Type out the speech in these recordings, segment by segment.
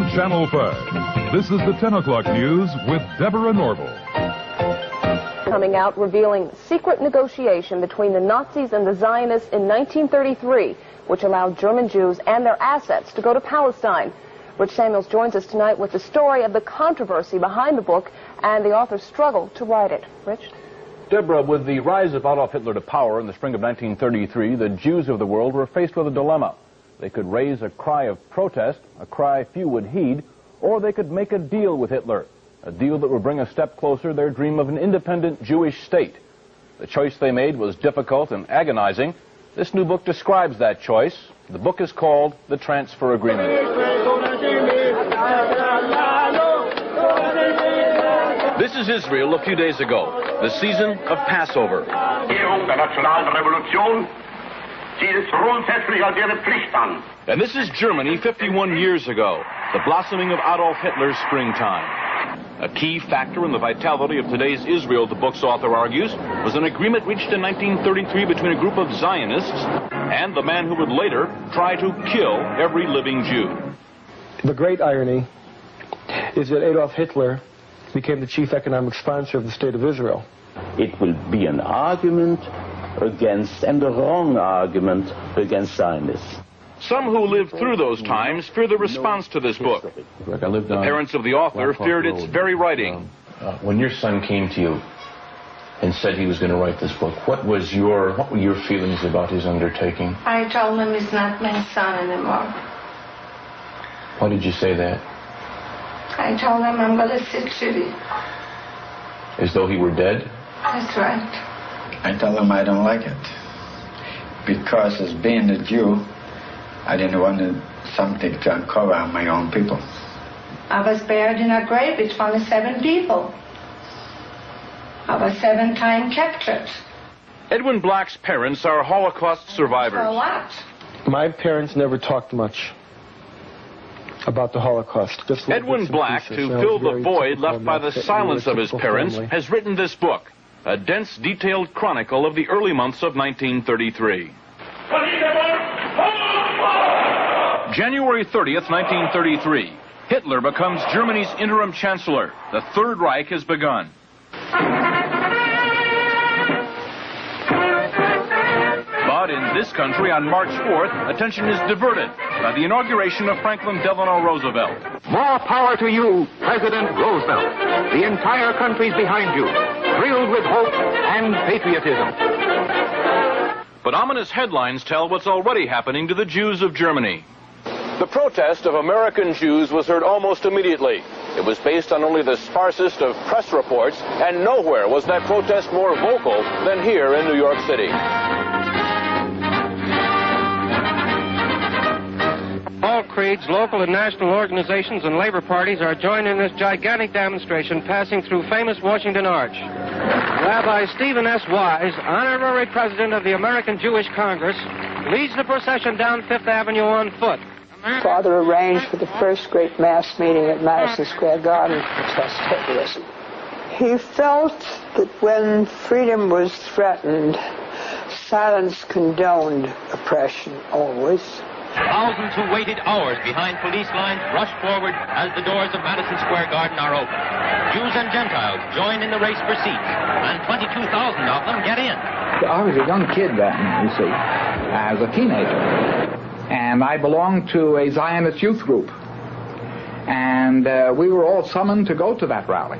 on Channel 5. This is the 10 o'clock news with Deborah Norville. Coming out revealing secret negotiation between the Nazis and the Zionists in 1933, which allowed German Jews and their assets to go to Palestine. Rich Samuels joins us tonight with the story of the controversy behind the book and the author's struggle to write it. Rich? Deborah, with the rise of Adolf Hitler to power in the spring of 1933, the Jews of the world were faced with a dilemma. They could raise a cry of protest, a cry few would heed, or they could make a deal with Hitler, a deal that would bring a step closer their dream of an independent Jewish state. The choice they made was difficult and agonizing. This new book describes that choice. The book is called The Transfer Agreement. This is Israel a few days ago, the season of Passover. And this is Germany 51 years ago, the blossoming of Adolf Hitler's springtime. A key factor in the vitality of today's Israel, the book's author argues, was an agreement reached in 1933 between a group of Zionists and the man who would later try to kill every living Jew. The great irony is that Adolf Hitler became the chief economic sponsor of the State of Israel. It will be an argument against, and a wrong argument against Zionists. Some who lived through those times fear the response to this book. The parents of the author feared its very writing. When your son came to you and said he was going to write this book, what were your feelings about his undertaking? I told him he's not my son anymore. Why did you say that? I told him I'm going to sit city. As though he were dead? That's right. I told him I don't like it. Because as being a Jew, I didn't want something to uncover on my own people. I was buried in a grave with 27 people. I was 7 times captured. Edwin Black's parents are Holocaust survivors. For what? My parents never talked much about the Holocaust. Edwin Black, to fill the void left by the silence of his parents, has written this book, a dense, detailed chronicle of the early months of 1933. January 30th, 1933. Hitler becomes Germany's interim chancellor. The Third Reich has begun. But in this country, on March 4th, attention is diverted by the inauguration of Franklin Delano Roosevelt. More power to you, President Roosevelt. The entire country's behind you, thrilled with hope and patriotism. But ominous headlines tell what's already happening to the Jews of Germany. The protest of American Jews was heard almost immediately. It was based on only the sparsest of press reports, and nowhere was that protest more vocal than here in New York City. All creeds, local and national organizations, and labor parties are joining in this gigantic demonstration passing through famous Washington Arch. Rabbi Stephen S. Wise, honorary president of the American Jewish Congress, leads the procession down Fifth Avenue on foot. Father arranged for the first great mass meeting at Madison Square Garden to protest Hitlerism. He felt that when freedom was threatened, silence condoned oppression always. Thousands who waited hours behind police lines rush forward as the doors of Madison Square Garden are open. Jews and Gentiles join in the race for seats, and 22,000 of them get in. I was a young kid then, you see, as a teenager. And I belonged to a Zionist youth group. And we were all summoned to go to that rally.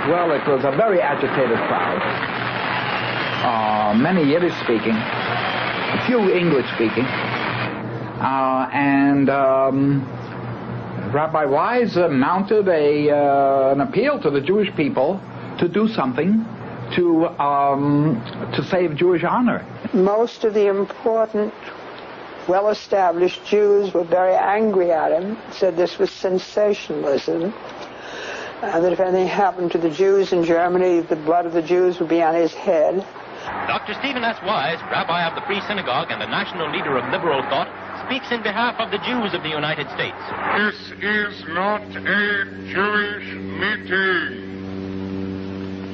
Well, it was a very agitated crowd. Many Yiddish speaking, a few English speaking. Rabbi Wise mounted an appeal to the Jewish people to do something to save Jewish honor. Most of the important, well-established Jews were very angry at him, said this was sensationalism, and that if anything happened to the Jews in Germany, the blood of the Jews would be on his head. Dr. Stephen S. Wise, rabbi of the Free Synagogue and the national leader of liberal thought, speaks in behalf of the Jews of the United States. This is not a Jewish meeting.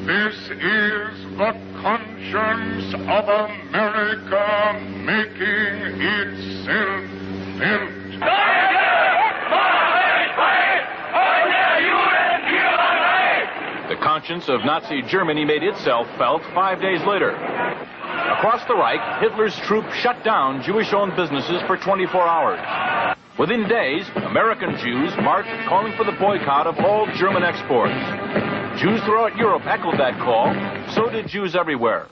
This is the conscience of America making itself sind. The conscience of Nazi Germany made itself felt 5 days later. Across the Reich, Hitler's troops shut down Jewish-owned businesses for 24 hours. Within days, American Jews marched calling for the boycott of all German exports. Jews throughout Europe echoed that call. So did Jews everywhere.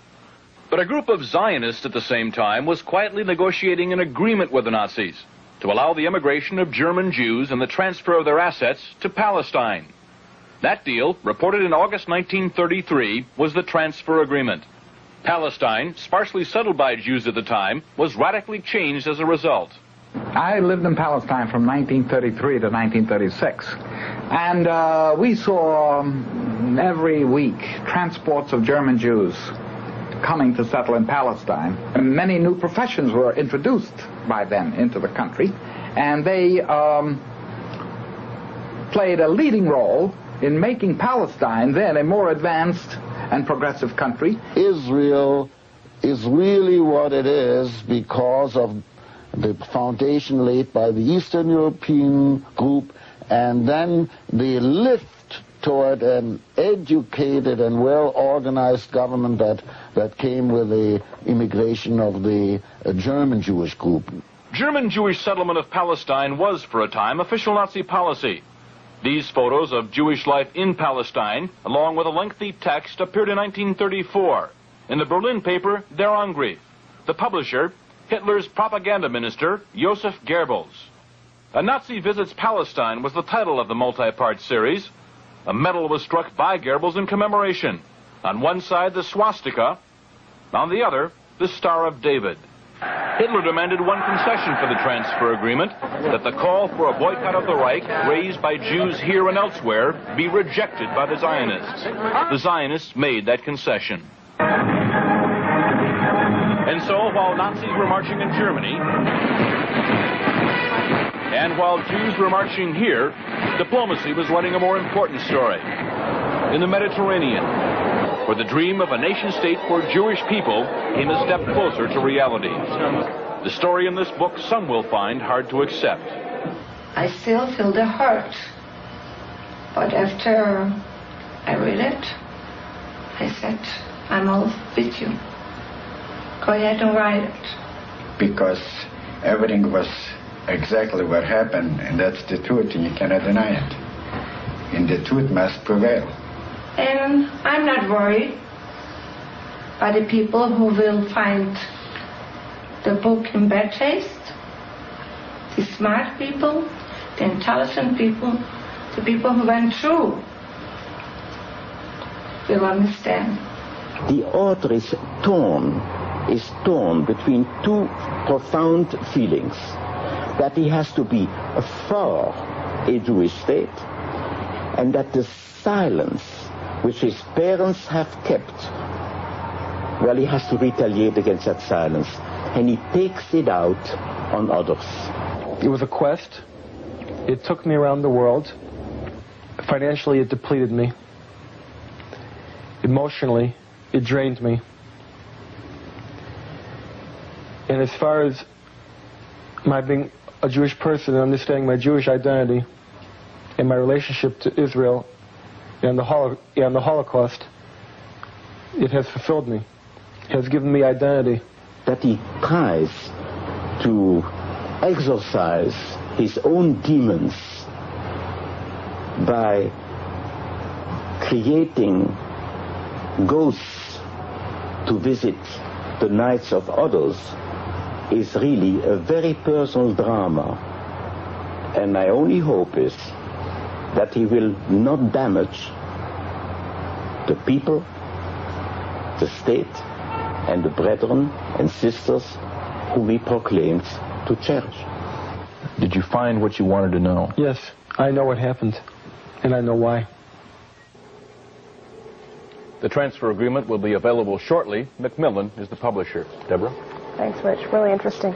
But a group of Zionists at the same time was quietly negotiating an agreement with the Nazis to allow the immigration of German Jews and the transfer of their assets to Palestine. That deal, reported in August 1933, was the transfer agreement. Palestine, sparsely settled by Jews at the time, was radically changed as a result. I lived in Palestine from 1933 to 1936, and we saw every week transports of German Jews coming to settle in Palestine. And many new professions were introduced by them into the country, and they played a leading role in making Palestine then a more advanced and progressive country. Israel is really what it is because of the foundation laid by the Eastern European group, and then the lift toward an educated and well-organized government that came with the immigration of the German Jewish group. German Jewish settlement of Palestine was, for a time, official Nazi policy. These photos of Jewish life in Palestine, along with a lengthy text, appeared in 1934 in the Berlin paper Der Angriff. The publisher, Hitler's propaganda minister, Joseph Goebbels. A Nazi Visits Palestine was the title of the multi-part series. A medal was struck by Goebbels in commemoration. On one side, the swastika. On the other, the Star of David. Hitler demanded one concession for the transfer agreement, that the call for a boycott of the Reich, raised by Jews here and elsewhere, be rejected by the Zionists. The Zionists made that concession. And so, while Nazis were marching in Germany, and while Jews were marching here, diplomacy was running a more important story. In the Mediterranean, where the dream of a nation-state for Jewish people came a step closer to reality. The story in this book some will find hard to accept. I still feel the hurt. But after I read it, I said, I'm all with you. Go ahead and write it. Because everything was exactly what happened, and that's the truth, and you cannot deny it. And the truth must prevail. And I'm not worried by the people who will find the book in bad taste. The smart people, the intelligent people, the people who went through will understand. The author is torn between two profound feelings. That he has to be for a Jewish state, and that the silence which his parents have kept, well, he has to retaliate against that silence, and he takes it out on others. It was a quest. It took me around the world. Financially, it depleted me. Emotionally, it drained me. And as far as my being a Jewish person and understanding my Jewish identity and my relationship to Israel and the Holocaust, it has fulfilled me. It has given me identity. That he tries to exorcise his own demons by creating ghosts to visit the nights of others is really a very personal drama. And my only hope is that he will not damage the people, the state, and the brethren and sisters whom he proclaims to cherish. Did you find what you wanted to know? Yes, I know what happened, and I know why. The transfer agreement will be available shortly. Macmillan is the publisher. Deborah? Thanks, Rich. Really interesting.